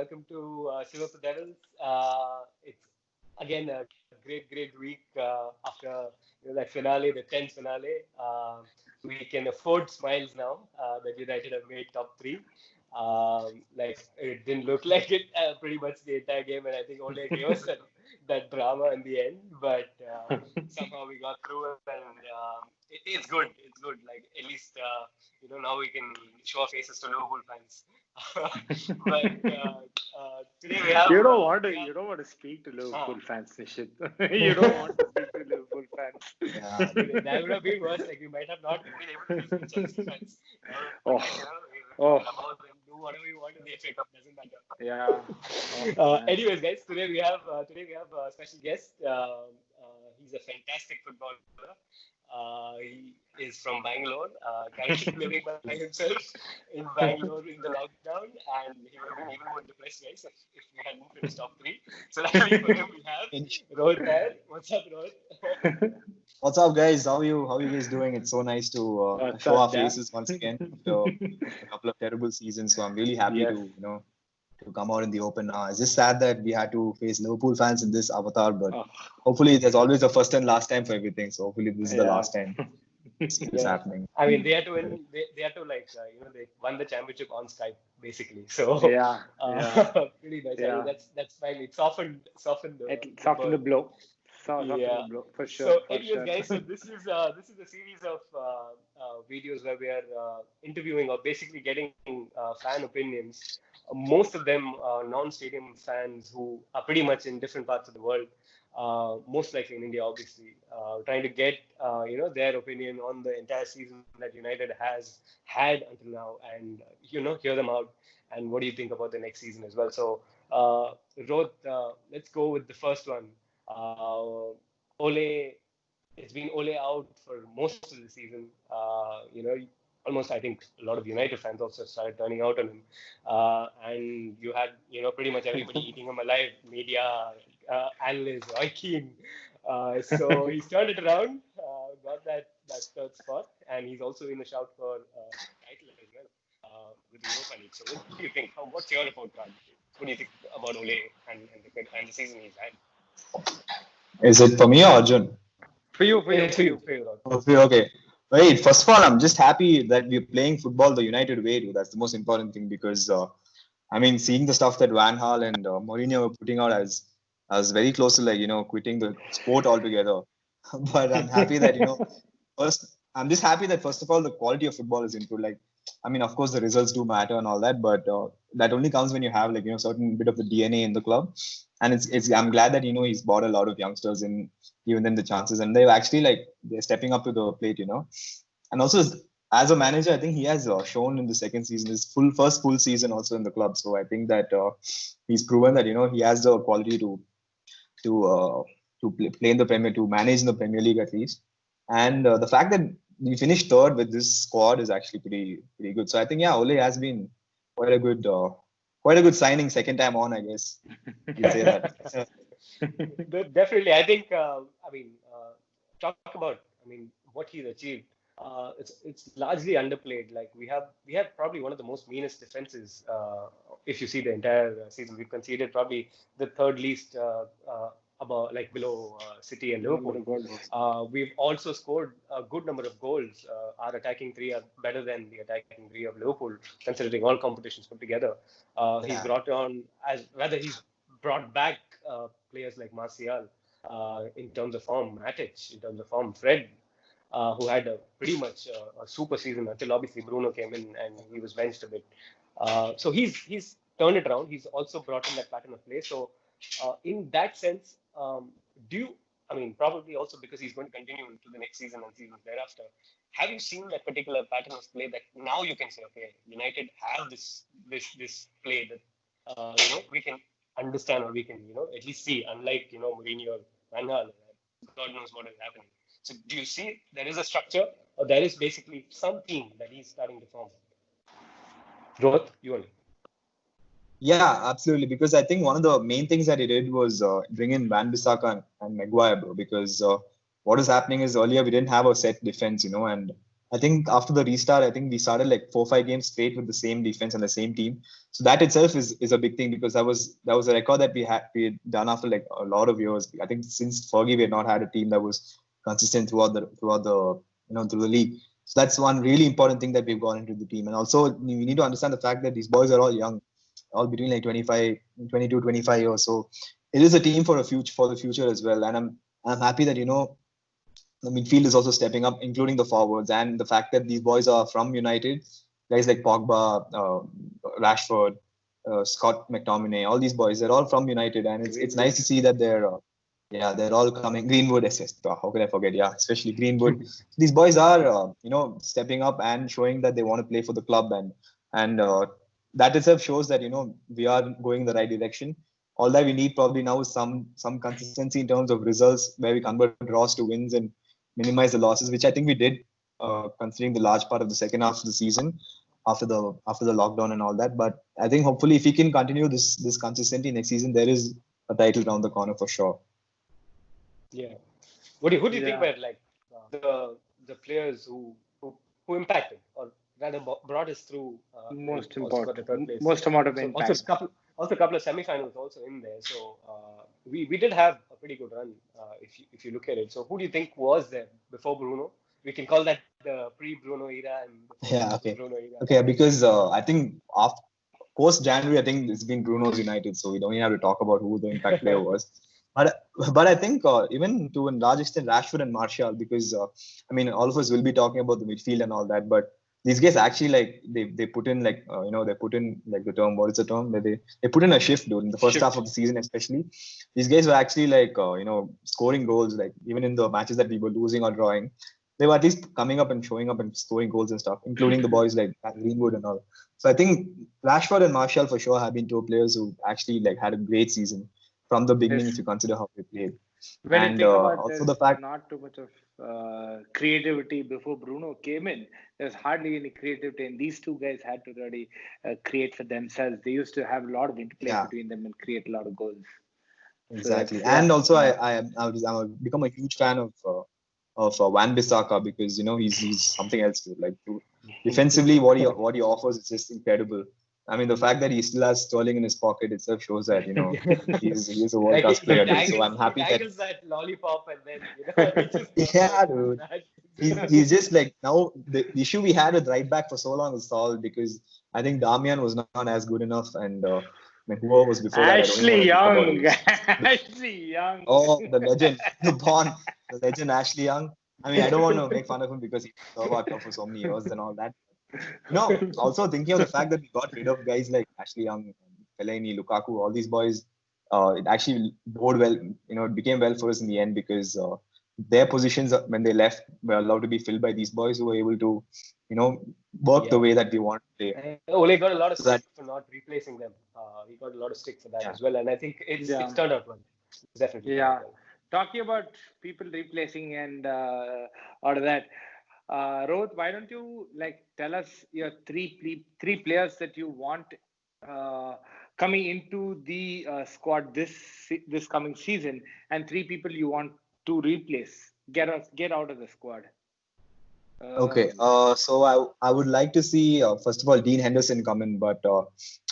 welcome to Silver for Devils. It's again a great week after that finale, the 10th finale. We can afford smiles now that United have made top three. Like it didn't look like it pretty much the entire game, and I think Ole gave us that drama in the end. But somehow we got through, and it's good. It's good. Like at least now we can show our faces to Liverpool fans. But today we have. You don't want to speak to Liverpool fans, Nishit. You don't want to speak to Liverpool fans. Yeah, that would have been worse. Like we might have not been able to speak to Chelsea fans. Do whatever you want in the FA Cup. Doesn't matter. Yeah. Anyways, guys, today we have a special guest. He's a fantastic footballer. He is from Bangalore, currently living by himself in Bangalore in the lockdown, and he would have been even more depressed, guys, if we hadn't finished top three. So luckily for him, we have Rohit Nair. What's up, Rohit? What's up, guys? How are you guys doing? It's so nice to show our faces once again after a couple of terrible seasons. So I'm really happy to come out in the open now. It's just sad that we had to face Liverpool fans in this avatar, but hopefully there's always a first and last time for everything. So hopefully this is the last time this happening. I mean, they had to win. They had to they won the championship on Skype basically. So pretty nice. Yeah. I mean, that's fine. It softened the blow. For sure. So, anyways, guys, so this is a series of videos where we are interviewing or basically getting fan opinions. Most of them are non-stadium fans who are pretty much in different parts of the world, most likely in India, obviously, trying to get their opinion on the entire season that United has had until now, and hear them out. And what do you think about the next season as well? So, Rohit, let's go with the first one. Ole, it's been Ole out for most of the season. Almost I think a lot of United fans also started turning out on him. And you had, pretty much everybody eating him alive, media, analysts, Roy Keane. So he's turned it around, got that third spot, and he's also in the shout for title as well with the Europa League. So what do you think? What's your report card? What do you think about Ole and the season he's had? Is it for me or Arjun? For you. Okay. Wait, first of all, I'm just happy that we're playing football the United way. That's the most important thing because, seeing the stuff that Van Gaal and Mourinho were putting out, I was very close to quitting the sport altogether. But I'm happy that, I'm just happy that first of all, the quality of football is improved. Of course, the results do matter and all that, but that only comes when you have certain bit of the DNA in the club. And I'm glad that he's bought a lot of youngsters and given them the chances, and they've actually they're stepping up to the plate, And also as a manager, I think he has shown in the second season, his first full season also in the club. So I think that he's proven that he has the quality to play in the Premier, to manage in the Premier League at least. And the fact that we finished third with this squad is actually pretty good. So I think Ole has been quite a good signing second time on, I guess. You can say that. Definitely, I think. Talk about what he's achieved. It's largely underplayed. Like we have probably one of the most meanest defenses. If you see the entire season, we've conceded probably the third least below City and Liverpool. We've also scored a good number of goals. Our attacking three are better than the attacking three of Liverpool, considering all competitions put together. He's brought back players like Martial in terms of form, Matic in terms of form, Fred, who had a pretty much a super season until obviously Bruno came in and he was benched a bit. So he's turned it around. He's also brought in that pattern of play. So in that sense, probably also because he's going to continue into the next season and seasons thereafter. Have you seen that particular pattern of play that now you can say, okay, United have this play that we can understand, or we can at least see, unlike Mourinho or Van Gaal, God knows what is happening. So do you see there is a structure, or there is basically some theme that he's starting to form? Rohit, you only. Yeah, absolutely. Because I think one of the main things that he did was bring in Van Bissaka and Maguire, bro. Because what is happening is earlier we didn't have a set defense, and I think after the restart, I think we started like 4-5 games straight with the same defense and the same team. So that itself is a big thing, because that was a record that we had done after like a lot of years. I think since Fergie, we had not had a team that was consistent through the league. So that's one really important thing that we've got into the team. And also we need to understand the fact that these boys are all young, all between like 25, 22, 25 years. So it is a team for the future as well. And I'm happy that the midfield is also stepping up, including the forwards, and the fact that these boys are from United, guys like Pogba, Rashford, Scott McTominay, all these boys, they're all from United, and it's nice to see that they're all coming. Greenwood, how could I forget? Yeah, especially Greenwood. These boys are stepping up and showing that they want to play for the club, and that itself shows that we are going in the right direction. All that we need probably now is some consistency in terms of results, where we convert draws to wins and minimize the losses, which I think we did, considering the large part of the second half of the season after the lockdown and all that. But I think hopefully if we can continue this consistently next season, there is a title around the corner for sure. Yeah. Who do you think were like the players who impacted, or rather brought us through most important, important, the third place? most amount of impact. Also a couple of semi-finals also in there. So we did have a pretty good run if you look at it. So who do you think was there before Bruno? We can call that the pre-Bruno era and Bruno era. Okay, because I think after post-January, I think it's been Bruno's United, so we don't even have to talk about who the impact player was. But I think even to a large extent Rashford and Martial, because I mean all of us will be talking about the midfield and all that, but these guys actually like they put in like they put in like the term, what is the term, they put in a shift, dude, in the first half of the season especially. These guys were actually like scoring goals, like even in the matches that we were losing or drawing, they were at least coming up and showing up and scoring goals and stuff, including the boys like Greenwood and all. So I think Rashford and Martial for sure have been two players who actually like had a great season from the beginning, if you consider how they played. When and you think about also the fact, not too much of creativity before Bruno came in, there's hardly any creativity, and these two guys had to really create for themselves. They used to have a lot of interplay between them and create a lot of goals. Exactly. So and also I've become a huge fan of Wan-Bissaka, because he's something else too. Like defensively, what he offers is just incredible. I mean, the fact that he still has Sterling in his pocket itself shows that he's a world class player. So I'm happy that lollipop and then it's just dude. He's just like, now the issue we had with right back for so long is solved, because I think Damian was not as good enough, and whoever was before Ashley Young. Ashley Young. Oh, the legend, the legend Ashley Young. I mean, I don't want to make fun of him because he served our club for so many years and all that. Also thinking of the fact that we got rid of guys like Ashley Young, Fellaini, Lukaku, all these boys, it actually bode well. It became well for us in the end, because their positions when they left were allowed to be filled by these boys who were able to, work the way that they want to play. Ole got a lot of stick for not replacing them. He got a lot of stick for that as well, and I think it's turned out well. Definitely. Yeah. Talking about people replacing and all of that, Rohit, why don't you tell us your three players that you want coming into the squad this coming season, and three people you want to replace, get out of the squad. Okay, so I would like to see first of all Dean Henderson come in, but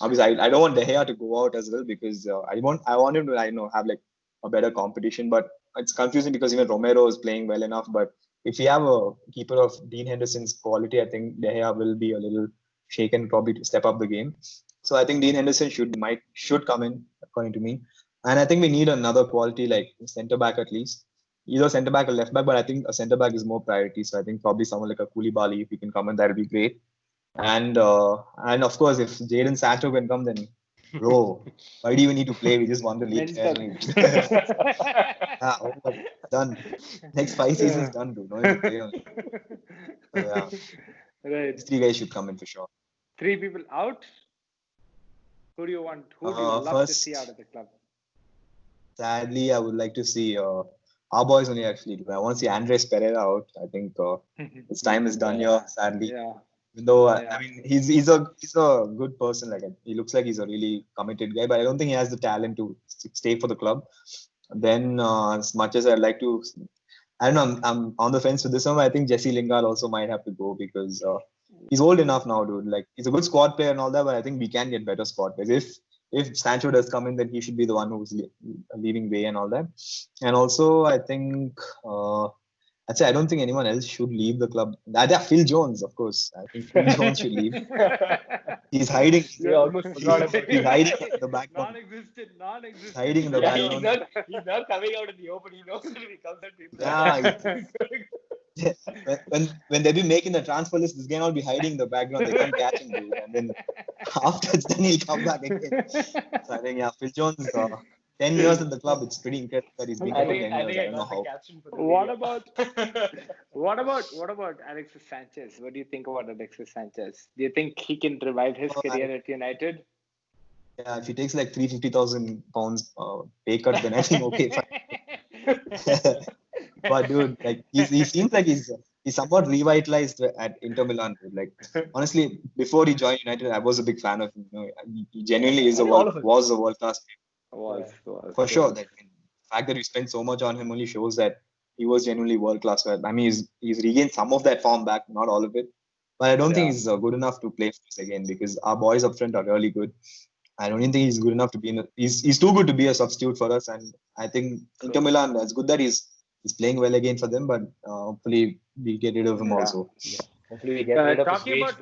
obviously I don't want De Gea to go out as well, because I want him to have like a better competition. But it's confusing because even Romero is playing well enough, but if you have a keeper of Dean Henderson's quality, I think De Gea will be a little shaken probably to step up the game. So I think Dean Henderson should come in, according to me. And I think we need another quality like centre back at least. Either centre back or left back, but I think a centre back is more priority. So I think probably someone like a Koulibaly, if he can come in, that would be great. And of course, if Jadon Sancho can come, then bro, why do you need to play? We just won the league. Done. Next 5 seasons done, dude. No need to play on. So, Right. These 3 guys should come in for sure. 3 people out. Who do you want? Who do you love to see out of the club? Sadly, I would like to see our boys only actually. I want to see Andres Pereira out. I think his time is done here. Sadly, even though I mean he's a good person. Like he looks like he's a really committed guy, but I don't think he has the talent to stay for the club. Then as much as I'd like to I don't know. I'm on the fence with this one. I think Jesse Lingard also might have to go because he's old enough now, dude. Like he's a good squad player and all that, but I think we can get better squad players. If Sancho does come in, then he should be the one who's leaving way and all that. And also, I think I'd say I don't think anyone else should leave the club. Phil Jones, of course. I think Phil Jones should leave. He's hiding. We almost forgot about He's it. hiding in the background. Non-existent. He's hiding in the Yeah, background. he's not coming out in the open. He knows that if he comes out, people When they be making the transfer list, this guy will be hiding in the background. They can't catch him, dude. And then afterwards, then he'll come back again. So I think, Phil Jones, 10 years in the club, it's pretty incredible that he's been I there for think 10 years. I I don't know got the how. caption for the What about Alexis Sanchez? What do you think about Alexis Sanchez? Do you think he can revive his career at United? Yeah, if he takes like £350,000 pay cut, then I think okay, fine. But dude, like he seems like he's somewhat revitalized at Inter Milan. Dude. Like honestly, before he joined United, I was a big fan of him. You know, he genuinely was a world class player. For sure. That the fact that we spent so much on him only shows that he was genuinely world class. I mean, he's regained some of that form back, not all of it. But I don't think he's good enough to play for us again because our boys up front are really good. I don't even think he's good enough to be he's too good to be a substitute for us. And I think Inter Milan, it's good that he's playing well again for them, but hopefully we get rid of him also. Yeah. Hopefully we get rid of talking about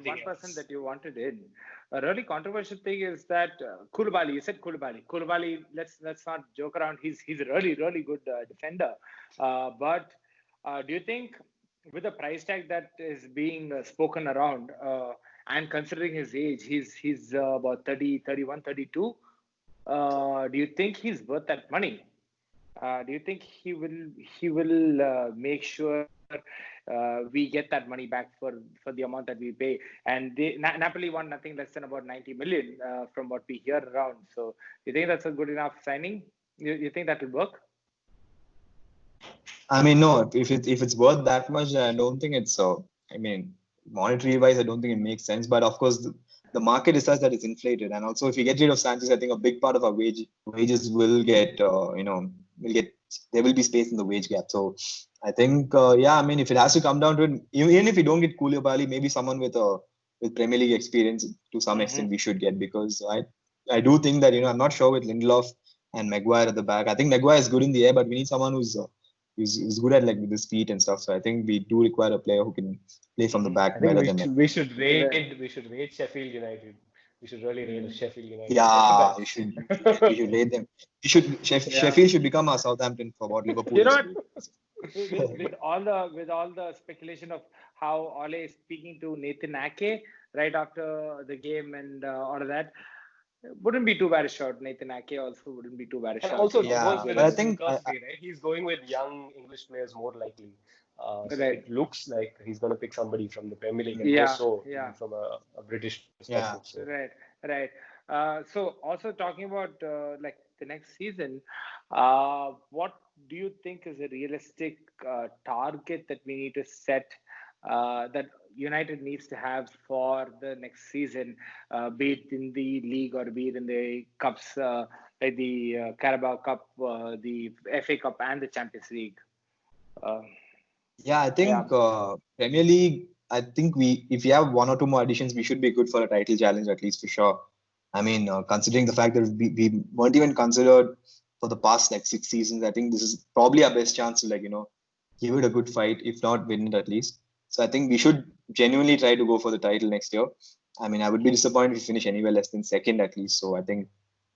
one person that you wanted in. A really controversial thing is that Koulibaly. You said Koulibaly. Koulibaly. Let's not joke around. He's a really good defender. But do you think with the price tag that is being spoken around, and considering his age, he's about 30, 31, 32. Do you think he's worth that money? Do you think he will make sure we get that money back for the amount that we pay? And Napoli won nothing less than about 90 million from what we hear around. So you think that's a good enough signing? You think that will work? I mean, no. If it's worth that much, I don't think it's so. I mean, monetary wise, I don't think it makes sense. But of course, the market is such that it's inflated. And also, if you get rid of Sanchez, I think a big part of our wages will get there will be space in the wage gap. So I think I mean, if it has to come down to it, even if we don't get Koulibaly, maybe someone with Premier League experience to some extent we should get, because I do think that I'm not sure with Lindelof and Maguire at the back. I think Maguire is good in the air, but we need someone who's good at with his feet and stuff. So I think we do require a player who can play from the back better than we should rate Sheffield United. We should really rate Sheffield United. Yeah, we should rate them. Sheffield should become our Southampton for what Liverpool. You know what? with all the speculation of how Ole is speaking to Nathan Ake right after the game and all of that, wouldn't be too bad a shot. Nathan Ake also wouldn't be too bad a shot. And also, but I think right? He's going with young English players more likely. So it looks like he's going to pick somebody from the Premier League and from a British perspective. So. Right. So also talking about like the next season, what do you think is a realistic target that we need to set that United needs to have for the next season, be it in the league or be it in the cups, like the Carabao Cup, the FA Cup, and the Champions League? I think Premier League. I think if we have one or two more additions, we should be good for a title challenge at least for sure. I mean, considering the fact that we weren't even considered for the past 6 seasons, I think this is probably our best chance to give it a good fight, if not win it at least. So I think we should genuinely try to go for the title next year. I mean, I would be disappointed if we finish anywhere less than second at least. So I think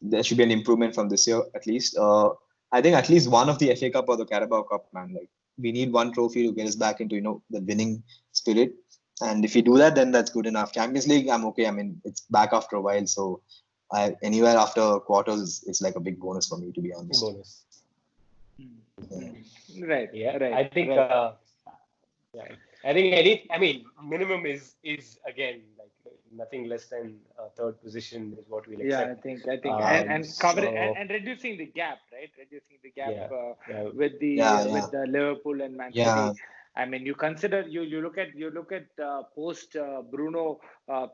there should be an improvement from this year at least. I think at least one of the FA Cup or the Carabao Cup, man. We need one trophy to get us back into the winning spirit. And if we do that, then that's good enough. Champions League, I'm okay. I mean, it's back after a while, so anywhere after quarters, it's like a big bonus for me, to be honest. Bonus. Yeah. Right. Yeah. Right. I think. I think minimum is again nothing less than third position is what we'll accept. Yeah, I think, and covering and reducing the gap, right? Reducing the gap with the Liverpool and Man City. I mean, you consider you look at post Bruno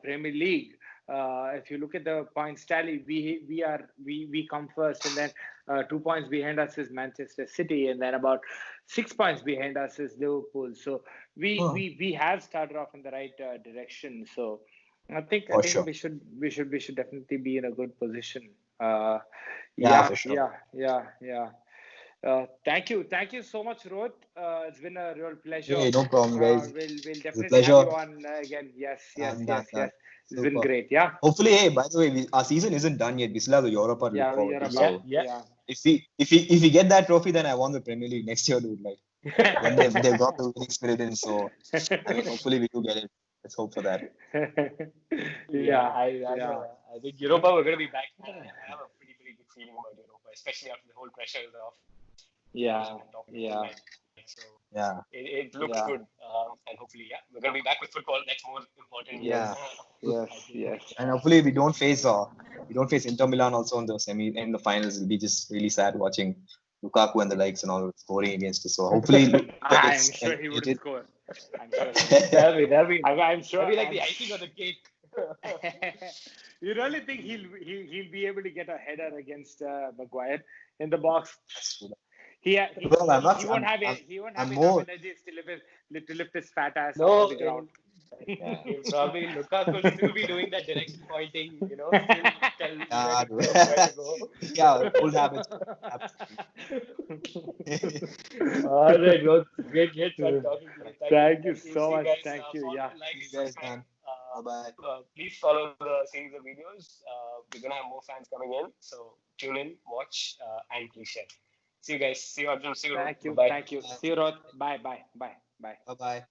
Premier League. if you look at the points tally, we come first, and then 2 points behind us is Manchester City, and then about 6 points behind us is Liverpool. So we have started off in the right direction. So I think Sure. we should definitely be in a good position. Yeah, for sure. Yeah. Thank you so much, Rohit. It's been a real pleasure. Hey, no problem, guys. We'll It's a definitely have pleasure. you on again. Yes. Done. It's been Super. great. Yeah. Hopefully, hey, by the way, our season isn't done yet. We still have the Europa to look Yeah, forward you're to. about. So Yeah. if we get that trophy, then I won the Premier League next year, dude. Like then they've got the winning spirit in. So I mean, hopefully we do get it. Let's hope for that. I think Europa, we're going to be back. I have a pretty good feeling about Europa, especially after the whole pressure is off. Yeah. So Yeah. it looks good. And hopefully, we're going to be back with football. That's more important. Yeah. Yes. And hopefully we don't face Inter Milan also in the finals. It'll be just really sad watching Lukaku and the likes and all scoring against us. So hopefully I'm sure he wouldn't score. I'm sure. That'll be I'm sure. That'll be like the icing on the cake. You really think he'll be able to get a header against Maguire in the box? He won't have enough energy to lift his fat ass off the ground. Probably Lukaku will still be doing that direction pointing, still tell where to go. Yeah, old habits. All right, well, great fun talking to you. Thank you so much. Guys, Thank you. Yeah. Guys, man. Bye-bye. Please follow the series of videos. We're gonna have more fans coming in, so tune in, watch, and please share. See you guys. See you, Arjun. See you. Thank you. Bye. Thank you. See you, Rohit. Bye. Bye-bye.